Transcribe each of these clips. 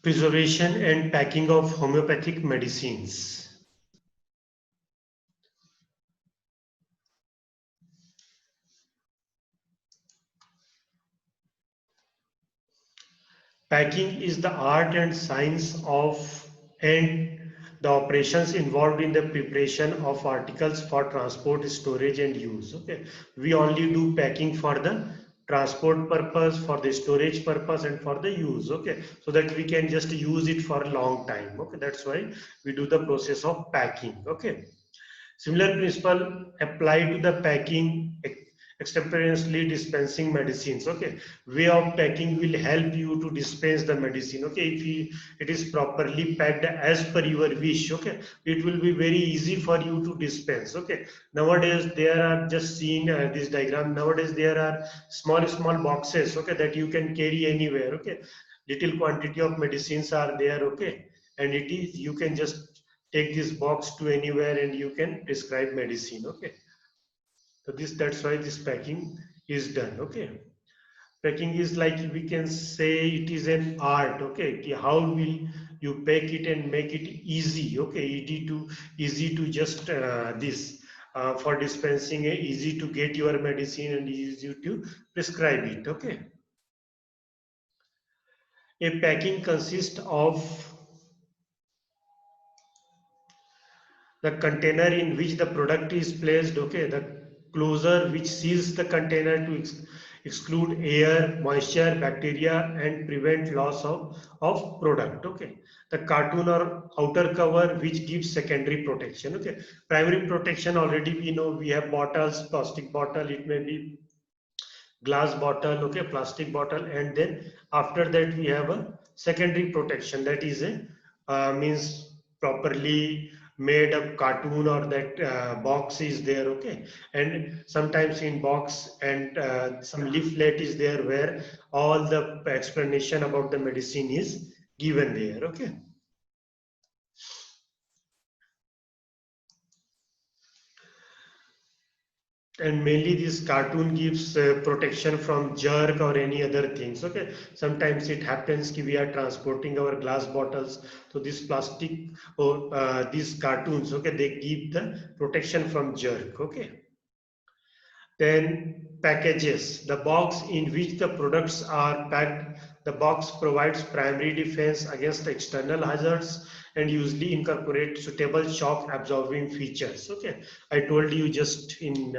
Preservation and packing of homeopathic medicines. Packing is the art and science of and the operations involved in the preparation of articles for transport, storage and use. Okay, we only do packing for the transport purpose, for the storage purpose and for the use. Okay, so that we can just use it for a long time. Okay, that's why we do the process of packing. Okay, similar principle apply to the packing extemporaneously dispensing medicines. Okay, way of packing will help you to dispense the medicine. Okay, if it is properly packed as per your wish, okay, it will be very easy for you to dispense. Okay, nowadays there are just seen this diagram. Nowadays there are small boxes, okay, that you can carry anywhere. Okay, little quantity of medicines are there. Okay, and it is you can just take this box to anywhere and you can prescribe medicine. Okay, so that's why this packing is done. Okay, packing is like we can say it is an art. Okay, how will you pack it and make it easy? Okay, easy to just this for dispensing, easy to get your medicine and easy to prescribe it. Okay, a packing consists of the container in which the product is placed. Okay, the closure which seals the container to exclude air, moisture, bacteria and prevent loss of product. Okay, the cartoon or outer cover which gives secondary protection. Okay, primary protection already we know, we have bottles, plastic bottle, it may be glass bottle, okay, plastic bottle, and then after that we have a secondary protection, that is a means properly made up cartoon or that box is there. Okay, and sometimes in box and some leaflet is there where all the explanation about the medicine is given there. Okay, and mainly this cartoon gives protection from jerk or any other things. Okay, sometimes it happens ki we are transporting our glass bottles, so this plastic or these cartoons, okay, they give the protection from jerk. Okay, then packages, the box in which the products are packed. The box provides primary defense against external hazards and usually incorporate suitable shock absorbing features. Okay, I told you just in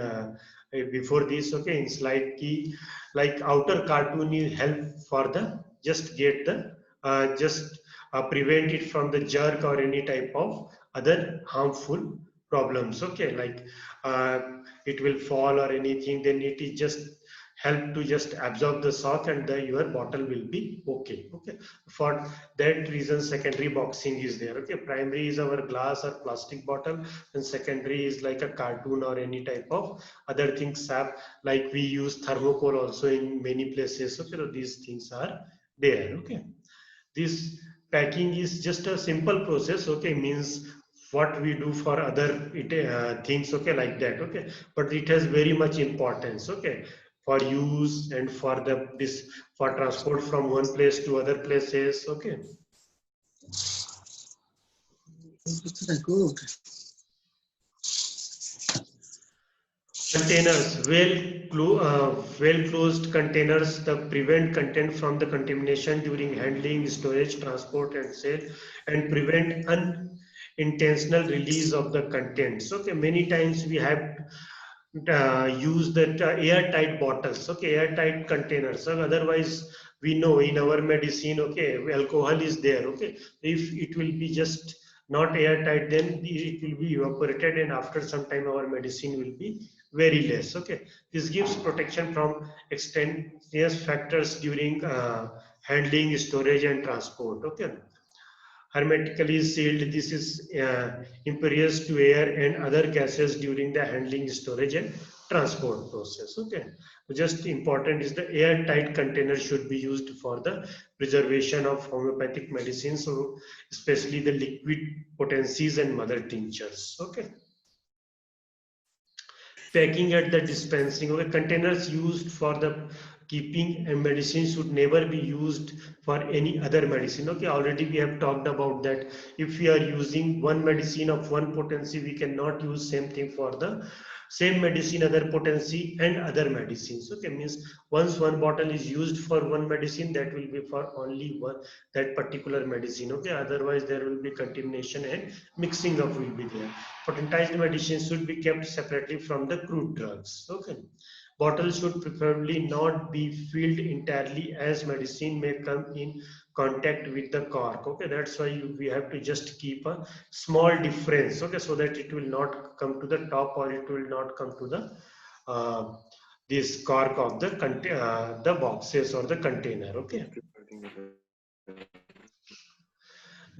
before this. Okay, in slide key, like outer cartoon will help for the just get the just prevent it from the jerk or any type of other harmful problems. Okay, like uh, it will fall or anything, then it is just help to just absorb the shock and your bottle will be okay. Okay, for that reason secondary boxing is there. Okay, primary is our glass or plastic bottle and secondary is like a cartoon or any type of other things sap, like we use thermocol also in many places. Okay, so these things are there. Okay, this packing is just a simple process. Okay, means what we do for other things. Okay, like that. Okay, but it has very much importance. Okay, for use and for the this for transport from one place to other places. Okay, Good. containers, well closed containers that prevent content from the contamination during handling, storage, transport and sale, and prevent unintentional release of the contents. Okay, many times we have use that airtight bottles. Okay, airtight containers. So otherwise we know in our medicine, okay, alcohol is there. Okay, if it will be just not airtight, then it will be evaporated and after some time our medicine will be very less. Okay, this gives protection from extraneous factors during handling, storage and transport. Okay, hermetically sealed. This is impervious to air and other gases during the handling, storage, and transport process. Okay, so just important is the airtight container should be used for the preservation of homeopathic medicines, so especially the liquid potencies and mother tinctures. Okay, packing at the dispensing. Okay, containers used for the keeping a medicine should never be used for any other medicine. Okay, already we have talked about that. If we are using one medicine of one potency, we cannot use same thing for the same medicine, other potency and other medicines. Okay, means once one bottle is used for one medicine, that will be for only one, that particular medicine. Okay, otherwise there will be contamination and mixing up will be there. Potentized medicine should be kept separately from the crude drugs. Okay, bottles should preferably not be filled entirely, as medicine may come in contact with the cork. Okay, that's why we have to just keep a small difference. Okay, so that it will not come to the top or it will not come to the uh, this cork of the boxes or the container. Okay,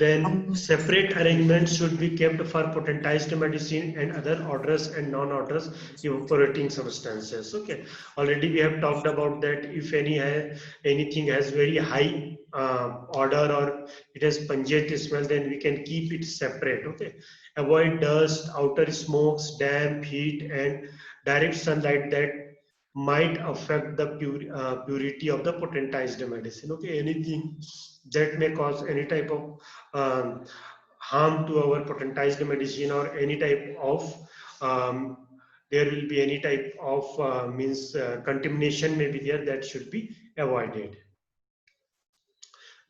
then separate arrangements should be kept for potentized medicine and other odorous and non-odorous evaporating substances. Okay, already we have talked about that. If anything has very high odor or it has pungent smell, then we can keep it separate. Okay, avoid dust, outer smokes, damp, heat, and direct sunlight that might affect the purity of the potentized medicine. Okay, anything that may cause any type of um, harm to our potentized medicine, or any type of um, there will be any type of means contamination may be there, that should be avoided.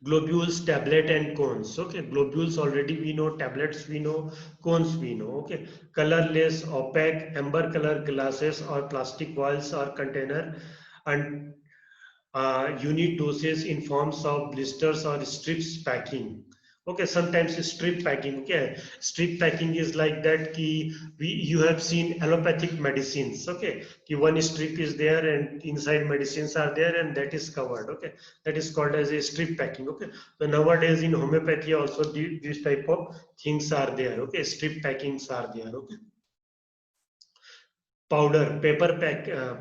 Globules, tablet and cones. Okay, globules already we know, tablets we know, cones we know. Okay, colorless, opaque, amber color glasses or plastic vials or container, and unit doses in forms of blisters or strips packing. Okay, sometimes strip packing. Okay, strip packing is like that ki you have seen allopathic medicines. Okay, ki one strip is there and inside medicines are there and that is covered. Okay, that is called as a strip packing. Okay, so nowadays in homeopathy also these type of things are there. Okay, strip packings are there. Okay, powder paper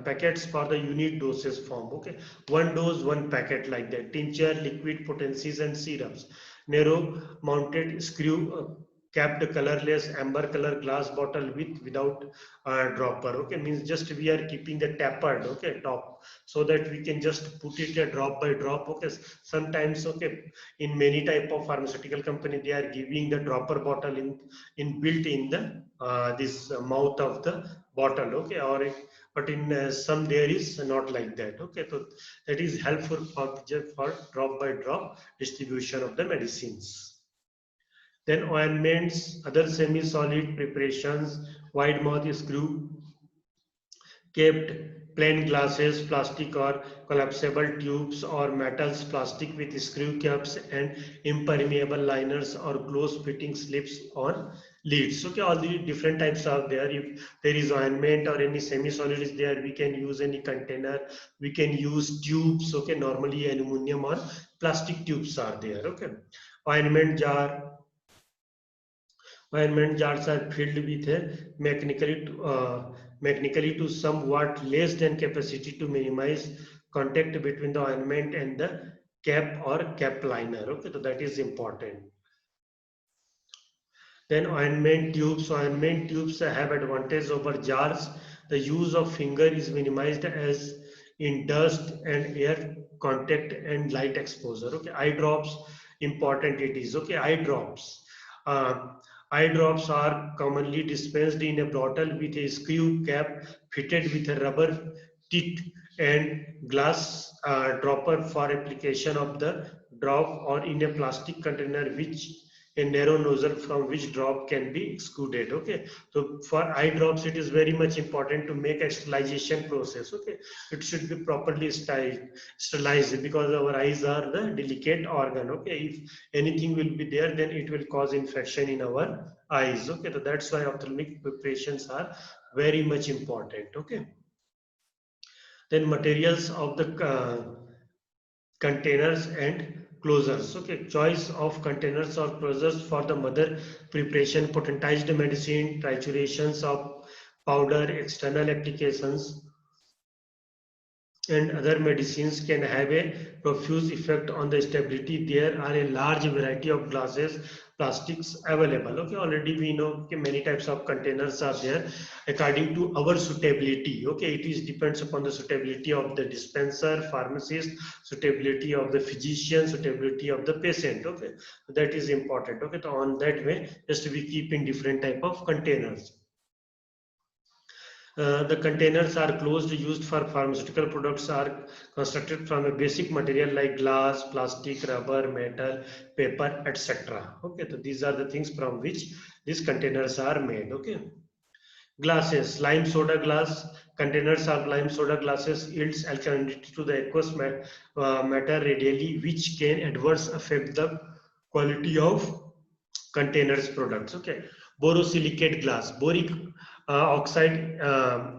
packets for the unit doses form. Okay, one dose one packet, like that. Tincture, liquid potencies and syrups. Narrow mounted screw capped colorless amber color glass bottle with without dropper. Okay, means just we are keeping the tapered, okay, top, so that we can just put it a drop by drop. Okay, sometimes, okay, in many type of pharmaceutical company they are giving the dropper bottle in built in the this mouth of the bottle. Okay, or but in some there is not like that. Okay, so that is helpful for drop by drop distribution of the medicines. Then ointments, other semi-solid preparations, wide mouth screw kept, plain glasses, plastic or collapsible tubes, or metals, plastic with screw caps and impermeable liners, or close fitting slips on lids. Okay, all the different types are there. If there is ointment or any semi-solid is there, we can use any container, we can use tubes. Okay, normally aluminum or plastic tubes are there. Okay, ointment jar. Ointment jars are filled with a mechanically to somewhat less than capacity to minimize contact between the ointment and the cap or cap liner. Okay, so that is important. Then ointment tubes have advantage over jars. The use of finger is minimized as in dust and air contact and light exposure. Okay, eye drops, important it is. Okay, eye drops. Uh, Eye drops are commonly dispensed in a bottle with a screw cap fitted with a rubber tip and glass dropper for application of the drop, or in a plastic container which a narrow nozzle from which drop can be excluded. Okay, so for eye drops it is very much important to make a sterilization process. Okay, it should be properly sterilized, because our eyes are the delicate organ. Okay, if anything will be there, then it will cause infection in our eyes. Okay, so that's why ophthalmic preparations are very much important. Okay, then materials of the containers and closures. Okay, choice of containers or closures for the mother preparation, potentized medicine, triturations of powder, external applications. and other medicines can have a profuse effect on the stability. There are a large variety of glasses, plastics available. Okay, already we know, okay, many types of containers are there according to our suitability. Okay, it is depends upon the suitability of the dispenser, pharmacist, suitability of the physician, suitability of the patient. Okay, that is important. Okay, so on that way, just we keep in different type of containers. The containers are closed, used for pharmaceutical products, are constructed from a basic material like glass, plastic, rubber, metal, paper, etc. Okay, so these are the things from which these containers are made. Okay, glasses, lime soda glass containers of lime soda glasses yields alkalinity to the aqueous matter readily, which can adversely affect the quality of containers products. Okay, borosilicate glass, boric oxide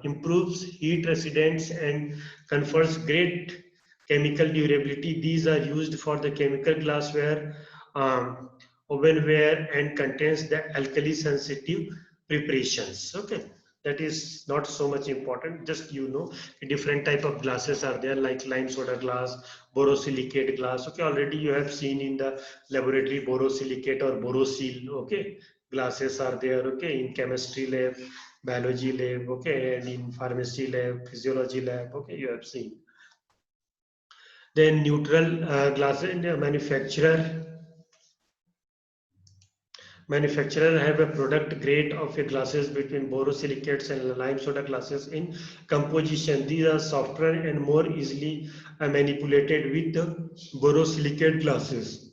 improves heat resistance and confers great chemical durability. These are used for the chemical glassware, um, ovenware, and contains the alkali sensitive preparations. Okay, that is not so much important, just you know, different type of glasses are there like lime soda glass, borosilicate glass. Okay, already you have seen in the laboratory borosilicate or borosil. Okay, glasses are there. Okay, in chemistry lab, biology lab. Okay, and in pharmacy lab, physiology lab. Okay, you have seen. Then neutral glass manufacturer have a product grade of a glasses between borosilicates and lime soda glasses in composition. These are softer and more easily manipulated with the borosilicate glasses,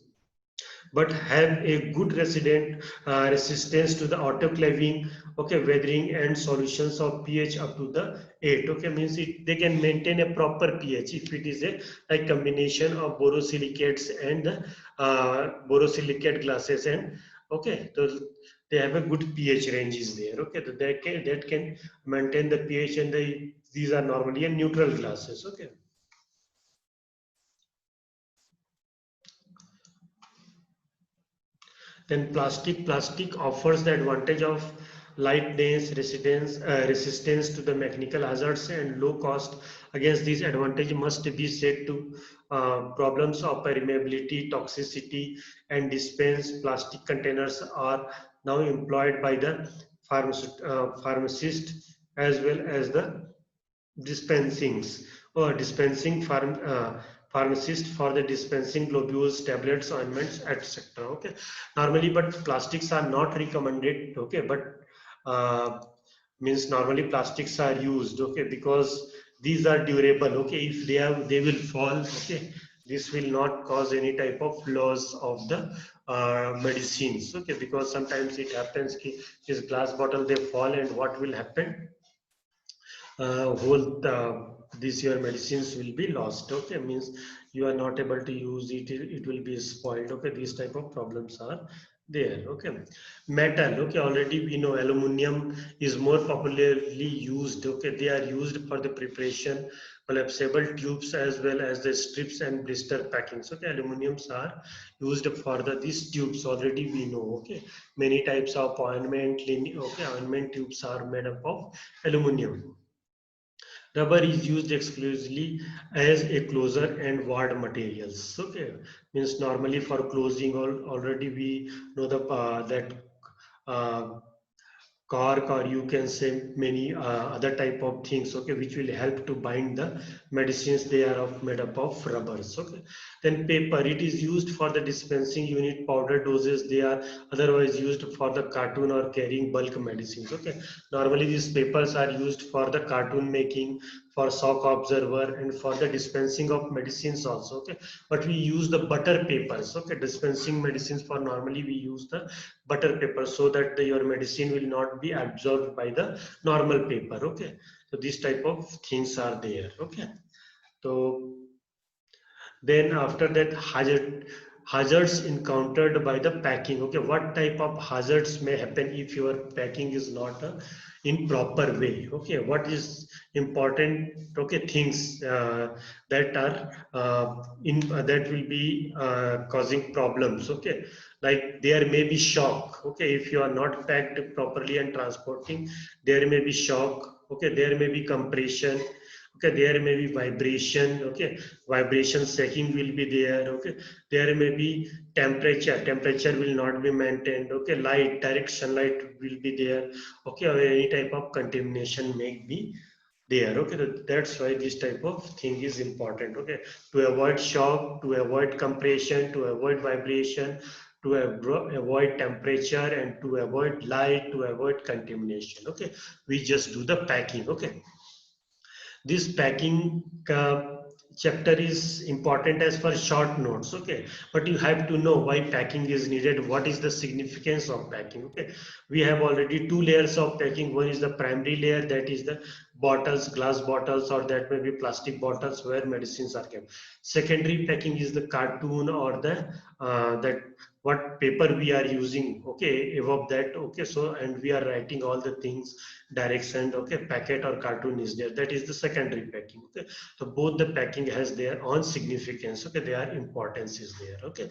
but have a good resistance to the autoclaving, okay, weathering, and solutions of pH up to the 8. Okay, means they can maintain a proper pH if it is a like combination of borosilicates and borosilicate glasses. And okay, so they have a good pH range is there. Okay, so that can maintain the pH, and these are normally a neutral glasses. Okay. Then plastic offers the advantage of lightness, resistance to the mechanical hazards, and low cost. Against these advantage must be set to problems of permeability, toxicity, and dispense. Plastic containers are now employed by the pharmacist as well as the dispensings or dispensing pharmacist for the dispensing globules, tablets, ointments, etc. Okay, normally, but plastics are not recommended. Okay, but uh, means normally plastics are used. Okay, because these are durable. Okay, if they will fall. Okay, this will not cause any type of loss of the medicines. Okay, because sometimes it happens this glass bottle they fall, and what will happen, whole this your medicines will be lost. Okay, means you are not able to use it, it will be spoiled. Okay, these type of problems are there. Okay, metal. Okay, already we know aluminum is more popularly used. Okay, they are used for the preparation collapsible tubes as well as the strips and blister packings. Okay, aluminums are used for these tubes, already we know. Okay, many types of ointment okay, ointment tubes are made up of aluminum. Rubber is used exclusively as a closer and ward materials. Okay, means normally for closing, already we know the that uh, cork, or you can say many other type of things. Okay, which will help to bind the medicines. They are made up of rubbers. Okay, then paper, it is used for the dispensing unit powder doses. They are otherwise used for the cartoon or carrying bulk medicines. Okay, normally these papers are used for the cartoon making, for shock observer, and for the dispensing of medicines also. Okay, but we use the butter papers. Okay, dispensing medicines for normally we use the butter paper, so that your medicine will not be absorbed by the normal paper. Okay, so these type of things are there. Okay, so then after that, hazards encountered by the packing. Okay, what type of hazards may happen if your packing is not in proper way? Okay, what is important? Okay, things that are in that will be causing problems. Okay, like there may be shock. Okay, if you are not packed properly and transporting, there may be shock. Okay, there may be compression. Okay, there may be vibration. Okay, vibration checking will be there. Okay, there may be temperature will not be maintained. Okay, light, direct sunlight will be there. Okay, or any type of contamination may be there. Okay, that's why this type of thing is important. Okay, to avoid shock, to avoid compression, to avoid vibration, to avoid temperature, and to avoid light, to avoid contamination. Okay, we just do the packing. Okay, this packing chapter is important as for short notes. Okay, but you have to know why packing is needed, what is the significance of packing. Okay, we have already two layers of packing. One is the primary layer, that is the bottles, glass bottles, or that may be plastic bottles where medicines are kept. Secondary packing is the cartoon or the that what paper we are using. Okay, above that. Okay, so and we are writing all the things, direction. Okay, packet or cartoon is there, that is the secondary packing. Okay, so both the packing has their own significance. Okay, their importance is there. Okay,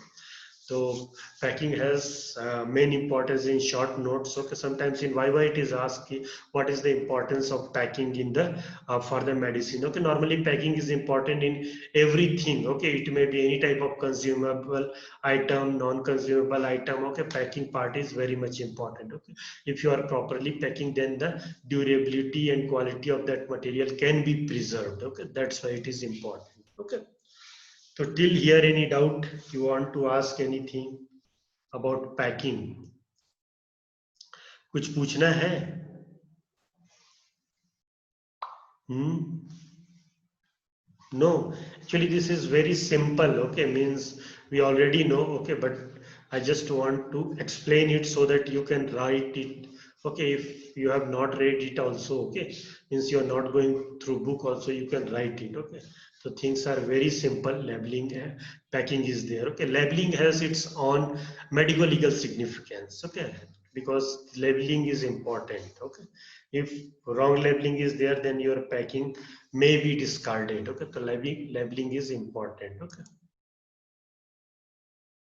so packing has main importance in short notes. Okay, sometimes in Viva it is asked what is the importance of packing in the for the medicine. Okay, normally packing is important in everything. Okay, it may be any type of consumable item, non-consumable item. Okay, packing part is very much important. Okay, if you are properly packing, then the durability and quality of that material can be preserved. Okay, that's why it is important. Okay, so till here, any doubt you want to ask anything about packing? कुछ पूछना है? Hmm? No, actually this is very simple. Okay, means we already know. Okay, but I just want to explain it so that you can write it. Okay, if you have not read it also. Okay, means you are not going through book also, you can write it. Okay, so things are very simple. Labeling, packing is there. Okay, labeling has its own medical legal significance. Okay, because labeling is important. Okay, if wrong labeling is there, then your packing may be discarded. Okay, so labeling is important. Okay,